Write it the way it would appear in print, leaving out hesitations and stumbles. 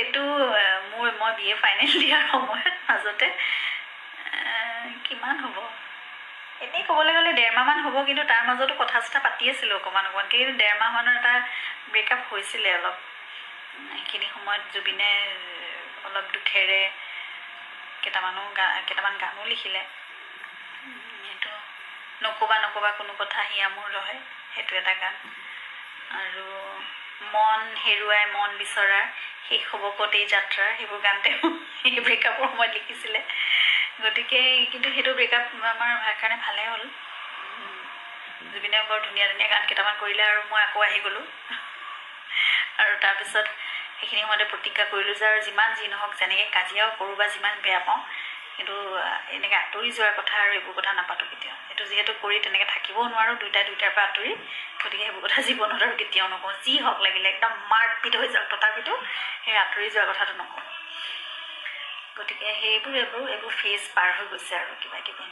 সেইটো মই BA final দিয়াৰ সময়ত মাজতে কিমান হ'ব এনেই ক'বলৈ গ'লে 1.5 মাহমান হ'ব, কিন্তু তাৰ মাজতো কথা চথা পাতি আছিলোঁ অকণমান কিন্তু 1.5 মাহমানৰ এটা ব্ৰেকআপ হৈছিলে অলপ। সেইখিনি সময়ত জুবিনে অলপ দুখেৰে কেইটামান গানো লিখিলে। সেইটো নক'বা নক'বা কোনো কথা হিয়া মোৰ ৰহে, সেইটো এটা গান। আৰু মন হেৰুৱাই মন বিচৰাৰ শেষ হ'ব ক'ত এই যাত্ৰা, সেইবোৰ গান তেওঁ সেই ব্ৰেকআপৰ সময়ত লিখিছিলে। গতিকে কিন্তু সেইটো ব্ৰেকআপ আমাৰ কাৰণে ভালেই হ'ল। জুবিনে বৰ ধুনীয়া ধুনীয়া গান কেইটামান কৰিলে আৰু মই আকৌ আহি গ'লোঁ। আৰু তাৰপিছত সেইখিনি সময়তে প্ৰতিজ্ঞা কৰিলোঁ যে আৰু যিমান যি নহওক, যেনেকৈ কাজিয়াও কৰোঁ বা যিমান বেয়া পাওঁ, কিন্তু এনেকৈ আঁতৰি যোৱাৰ কথা আৰু এইবোৰ কথা নাপাতোঁ কেতিয়াও। এইটো যিহেতু কৰি তেনেকৈ থাকিবও নোৱাৰোঁ দুইটাৰ পৰা আঁতৰি, গতিকে সেইবোৰ কথা জীৱনত আৰু কেতিয়াও নকওঁ। যি হওক লাগিলে একদম মাৰপিট হৈ যাওক, তথাপিতো সেই আঁতৰি যোৱাৰ কথাটো নকওঁ। গতিকে এইবোৰ ফেজ পাৰ হৈ গৈছে আৰু কিবা কিবি।